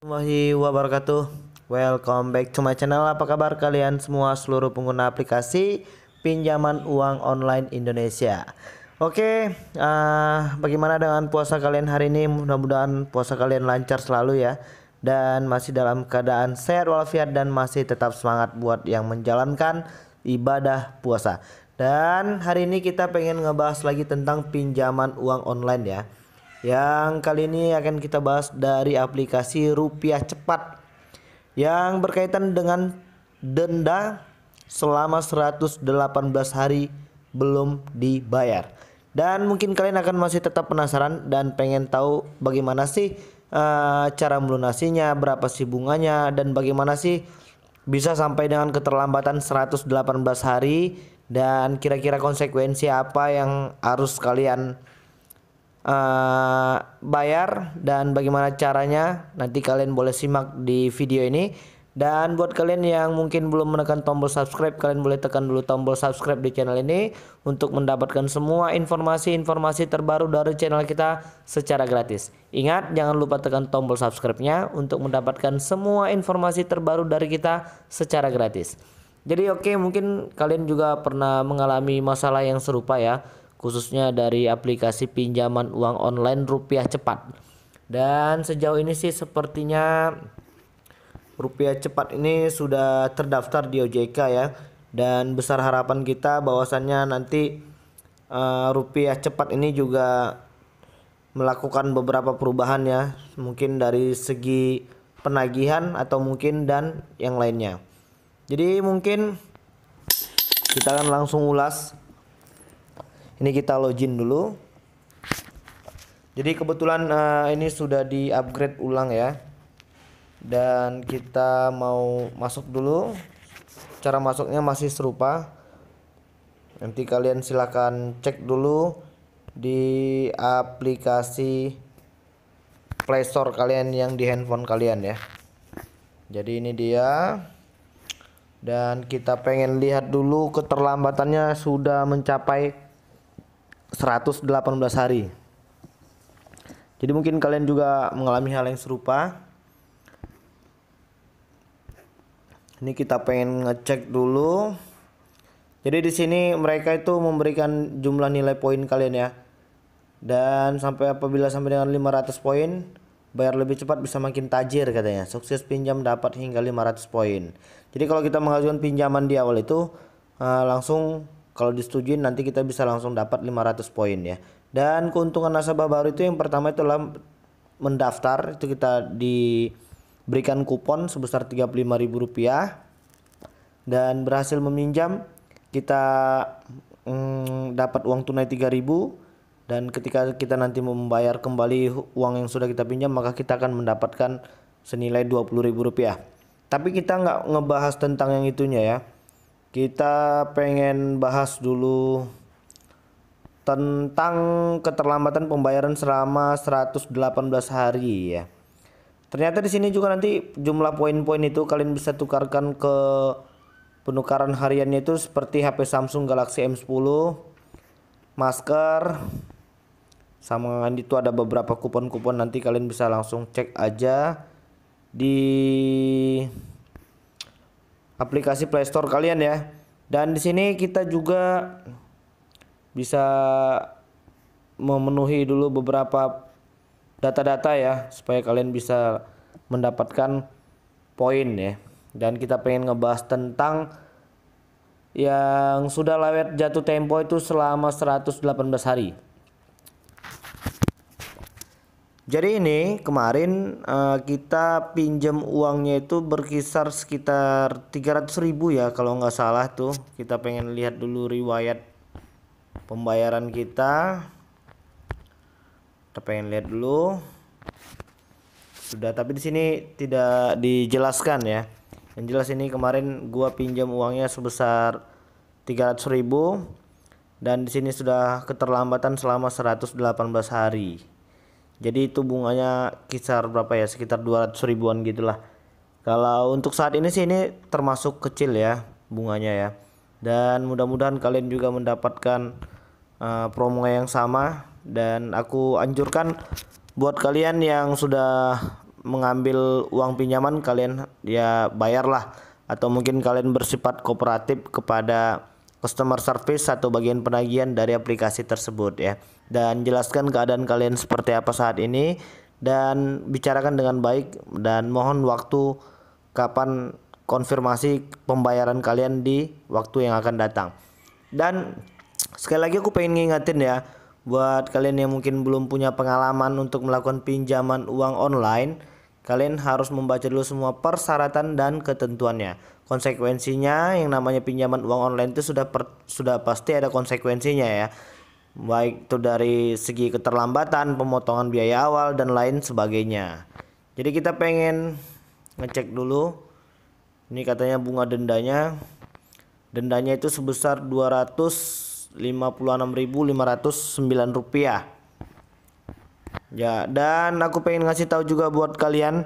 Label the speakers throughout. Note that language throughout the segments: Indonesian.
Speaker 1: Warahmatullahi wabarakatuh. Welcome back to my channel. Apa kabar kalian semua seluruh pengguna aplikasi pinjaman uang online Indonesia? Oke, bagaimana dengan puasa kalian hari ini? Mudah-mudahan puasa kalian lancar selalu ya, dan masih dalam keadaan sehat walafiat dan masih tetap semangat buat yang menjalankan ibadah puasa. Dan hari ini kita pengen ngebahas lagi tentang pinjaman uang online ya. Yang kali ini akan kita bahas dari aplikasi Rupiah Cepat yang berkaitan dengan denda selama 118 hari belum dibayar. Dan mungkin kalian akan masih tetap penasaran dan pengen tahu bagaimana sih cara melunasinya, berapa sih bunganya, dan bagaimana sih bisa sampai dengan keterlambatan 118 hari, dan kira-kira konsekuensi apa yang harus kalian bayar dan bagaimana caranya. Nanti kalian boleh simak di video ini. Dan buat kalian yang mungkin belum menekan tombol subscribe, kalian boleh tekan dulu tombol subscribe di channel ini untuk mendapatkan semua informasi-informasi terbaru dari channel kita secara gratis. Ingat, jangan lupa tekan tombol subscribe-nya untuk mendapatkan semua informasi terbaru dari kita secara gratis. Jadi oke, mungkin kalian juga pernah mengalami masalah yang serupa ya, khususnya dari aplikasi pinjaman uang online Rupiah Cepat. Dan sejauh ini sih sepertinya Rupiah Cepat ini sudah terdaftar di OJK ya, dan besar harapan kita bahwasannya nanti Rupiah Cepat ini juga melakukan beberapa perubahan ya, mungkin dari segi penagihan atau mungkin dan yang lainnya. Jadi mungkin kita akan langsung ulas. Ini kita login dulu. Jadi kebetulan ini sudah di upgrade ulang ya, dan kita mau masuk dulu. Cara masuknya masih serupa. Nanti kalian silakan cek dulu di aplikasi Play Store kalian yang di handphone kalian ya. Jadi ini dia. Dan kita pengen lihat dulu keterlambatannya sudah mencapai 118 hari. Jadi mungkin kalian juga mengalami hal yang serupa. Ini kita pengen ngecek dulu. Jadi di sini mereka itu memberikan jumlah nilai poin kalian ya. Dan apabila sampai dengan 500 poin, bayar lebih cepat bisa makin tajir katanya. Sukses pinjam dapat hingga 500 poin. Jadi kalau kita mengajukan pinjaman di awal itu langsung, kalau disetujuin nanti kita bisa langsung dapat 500 poin ya. Dan keuntungan nasabah baru itu yang pertama itulah mendaftar, itu kita diberikan kupon sebesar Rp35.000, dan berhasil meminjam kita dapat uang tunai 3.000, dan ketika kita nanti membayar kembali uang yang sudah kita pinjam, maka kita akan mendapatkan senilai Rp20.000. Tapi kita nggak ngebahas tentang yang itunya ya. Kita pengen bahas dulu tentang keterlambatan pembayaran selama 118 hari ya. Ternyata di sini juga nanti jumlah poin-poin itu kalian bisa tukarkan ke penukaran hariannya itu seperti HP Samsung Galaxy M10, masker, sama itu ada beberapa kupon-kupon, nanti kalian bisa langsung cek aja di aplikasi Play Store kalian ya. Dan di sini kita juga bisa memenuhi dulu beberapa data-data ya, supaya kalian bisa mendapatkan poin ya. Dan kita pengen ngebahas tentang yang sudah lewat jatuh tempo itu selama 118 hari. Jadi ini kemarin kita pinjam uangnya itu berkisar sekitar 300.000 ya kalau nggak salah tuh. Kita pengen lihat dulu riwayat pembayaran kita. Kita pengen lihat dulu. Sudah, tapi di sini tidak dijelaskan ya. Yang jelas ini kemarin gua pinjam uangnya sebesar 300.000, dan di sini sudah keterlambatan selama 118 hari. Jadi itu bunganya kisar berapa ya, sekitar 200 ribuan gitulah. Kalau untuk saat ini sih ini termasuk kecil ya bunganya ya. Dan mudah-mudahan kalian juga mendapatkan promo yang sama. Dan aku anjurkan buat kalian yang sudah mengambil uang pinjaman, kalian ya bayarlah, atau mungkin kalian bersifat kooperatif kepada customer service atau bagian penagihan dari aplikasi tersebut ya. Dan jelaskan keadaan kalian seperti apa saat ini dan bicarakan dengan baik, dan mohon waktu kapan konfirmasi pembayaran kalian di waktu yang akan datang. Dan sekali lagi aku pengen ngingetin ya, buat kalian yang mungkin belum punya pengalaman untuk melakukan pinjaman uang online, kalian harus membaca dulu semua persyaratan dan ketentuannya. Konsekuensinya, yang namanya pinjaman uang online itu sudah pasti ada konsekuensinya ya. Baik itu dari segi keterlambatan, pemotongan biaya awal dan lain sebagainya. Jadi kita pengen ngecek dulu. Ini katanya bunga dendanya itu sebesar Rp256.509 ya. Dan aku pengen ngasih tahu juga buat kalian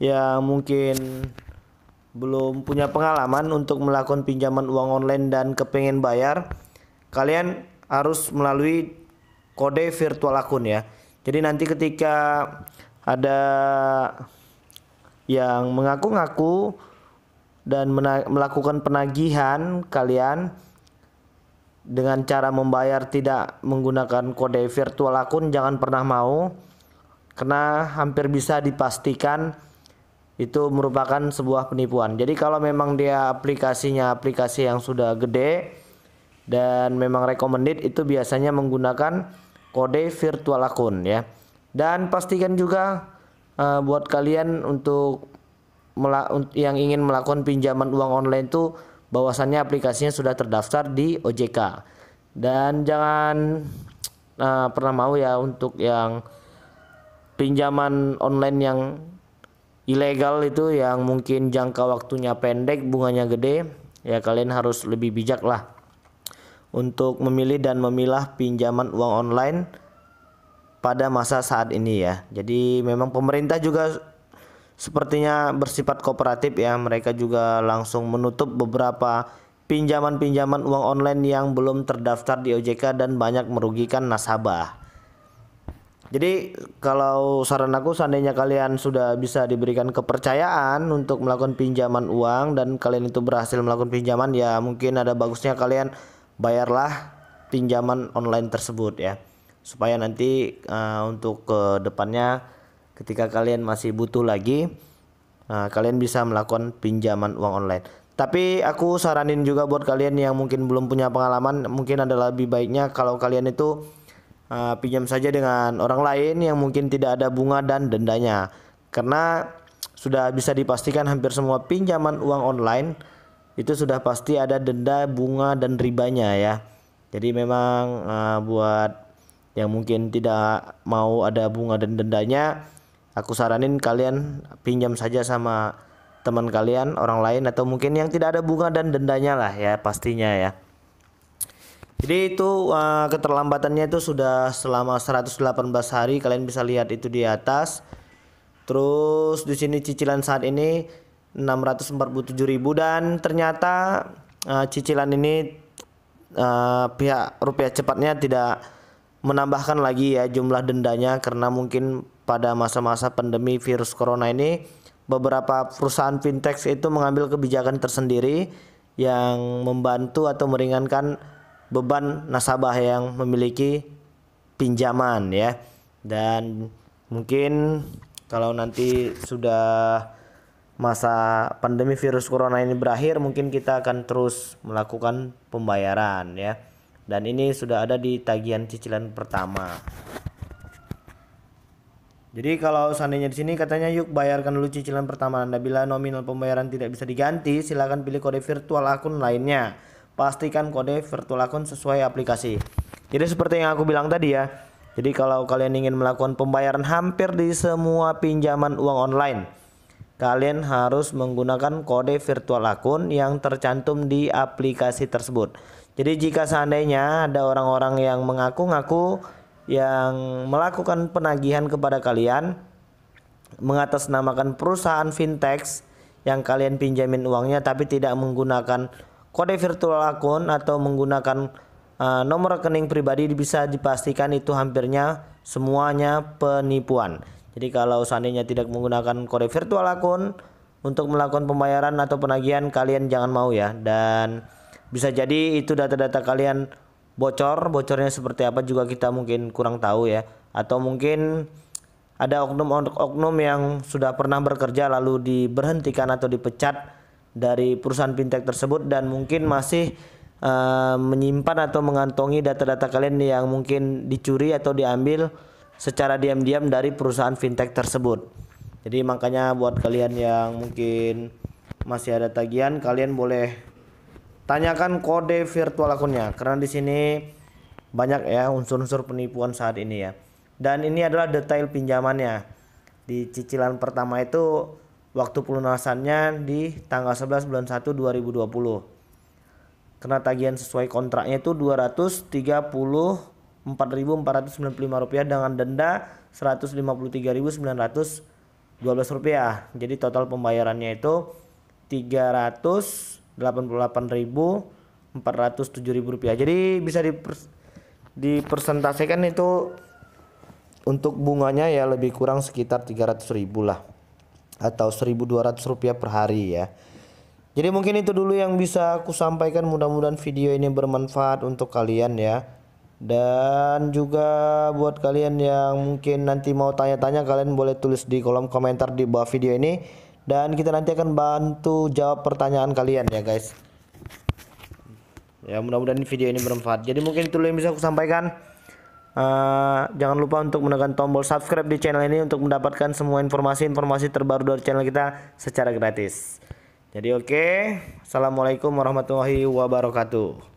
Speaker 1: yang mungkin belum punya pengalaman untuk melakukan pinjaman uang online dan kepengen bayar, kalian harus melalui kode virtual akun ya. Jadi nanti ketika ada yang mengaku-ngaku dan melakukan penagihan kalian dengan cara membayar tidak menggunakan kode virtual akun, jangan pernah mau, karena hampir bisa dipastikan itu merupakan sebuah penipuan. Jadi kalau memang dia aplikasinya aplikasi yang sudah gede dan memang recommended, itu biasanya menggunakan kode virtual akun ya. Dan pastikan juga buat kalian untuk yang ingin melakukan pinjaman uang online itu bahwasannya aplikasinya sudah terdaftar di OJK. Dan jangan pernah mau ya untuk yang pinjaman online yang ilegal itu, yang mungkin jangka waktunya pendek, bunganya gede ya. Kalian harus lebih bijak lah untuk memilih dan memilah pinjaman uang online pada masa saat ini ya. Jadi memang pemerintah juga sepertinya bersifat kooperatif ya. Mereka juga langsung menutup beberapa pinjaman-pinjaman uang online yang belum terdaftar di OJK dan banyak merugikan nasabah. Jadi kalau saran aku, seandainya kalian sudah bisa diberikan kepercayaan untuk melakukan pinjaman uang dan kalian itu berhasil melakukan pinjaman, ya mungkin ada bagusnya kalian bayarlah pinjaman online tersebut ya, supaya nanti untuk ke depannya ketika kalian masih butuh lagi, kalian bisa melakukan pinjaman uang online. Tapi aku saranin juga buat kalian yang mungkin belum punya pengalaman, mungkin adalah lebih baiknya kalau kalian itu pinjam saja dengan orang lain yang mungkin tidak ada bunga dan dendanya, karena sudah bisa dipastikan hampir semua pinjaman uang online itu sudah pasti ada denda, bunga dan ribanya ya. Jadi memang buat yang mungkin tidak mau ada bunga dan dendanya, aku saranin kalian pinjam saja sama teman kalian, orang lain, atau mungkin yang tidak ada bunga dan dendanya lah ya pastinya ya. Jadi itu keterlambatannya itu sudah selama 118 hari, kalian bisa lihat itu di atas. Terus di sini cicilan saat ini 647.000, dan ternyata cicilan ini pihak Rupiah Cepatnya tidak menambahkan lagi ya jumlah dendanya, karena mungkin pada masa-masa pandemi virus corona ini beberapa perusahaan fintech itu mengambil kebijakan tersendiri yang membantu atau meringankan beban nasabah yang memiliki pinjaman ya. Dan mungkin kalau nanti sudah masa pandemi virus corona ini berakhir, mungkin kita akan terus melakukan pembayaran ya. Dan ini sudah ada di tagihan cicilan pertama. Jadi kalau seandainya di sini katanya yuk bayarkan dulu cicilan pertama Anda. Bila nominal pembayaran tidak bisa diganti, silakan pilih kode virtual akun lainnya. Pastikan kode virtual akun sesuai aplikasi. Jadi seperti yang aku bilang tadi ya. Jadi kalau kalian ingin melakukan pembayaran hampir di semua pinjaman uang online, kalian harus menggunakan kode virtual akun yang tercantum di aplikasi tersebut. Jadi jika seandainya ada orang-orang yang mengaku-ngaku yang melakukan penagihan kepada kalian mengatasnamakan perusahaan fintech yang kalian pinjamin uangnya, tapi tidak menggunakan kode virtual akun atau menggunakan nomor rekening pribadi, bisa dipastikan itu hampirnya semuanya penipuan. Jadi kalau seandainya tidak menggunakan kode virtual akun untuk melakukan pembayaran atau penagihan, kalian jangan mau ya. Dan bisa jadi itu data-data kalian bocornya seperti apa juga kita mungkin kurang tahu ya. Atau mungkin ada oknum-oknum yang sudah pernah bekerja lalu diberhentikan atau dipecat dari perusahaan fintech tersebut dan mungkin masih menyimpan atau mengantongi data-data kalian yang mungkin dicuri atau diambil secara diam-diam dari perusahaan fintech tersebut. Jadi makanya buat kalian yang mungkin masih ada tagihan, kalian boleh tanyakan kode virtual akunnya karena di sini banyak ya unsur-unsur penipuan saat ini ya. Dan ini adalah detail pinjamannya. Di cicilan pertama itu waktu pelunasannya di tanggal 11 bulan 1 2020. Kena tagihan sesuai kontraknya itu Rp234.495 dengan denda Rp153.912. Jadi total pembayarannya itu Rp388.407. Jadi bisa dipersentasikan itu untuk bunganya ya lebih kurang sekitar 300.000 lah atau Rp1.200 per hari ya. Jadi mungkin itu dulu yang bisa aku sampaikan, mudah-mudahan video ini bermanfaat untuk kalian ya. Dan juga buat kalian yang mungkin nanti mau tanya-tanya, kalian boleh tulis di kolom komentar di bawah video ini dan kita nanti akan bantu jawab pertanyaan kalian ya guys. Ya mudah-mudahan video ini bermanfaat. Jadi mungkin itu dulu yang bisa aku sampaikan. Jangan lupa untuk menekan tombol subscribe di channel ini untuk mendapatkan semua informasi-informasi terbaru dari channel kita secara gratis. Jadi oke, assalamualaikum warahmatullahi wabarakatuh.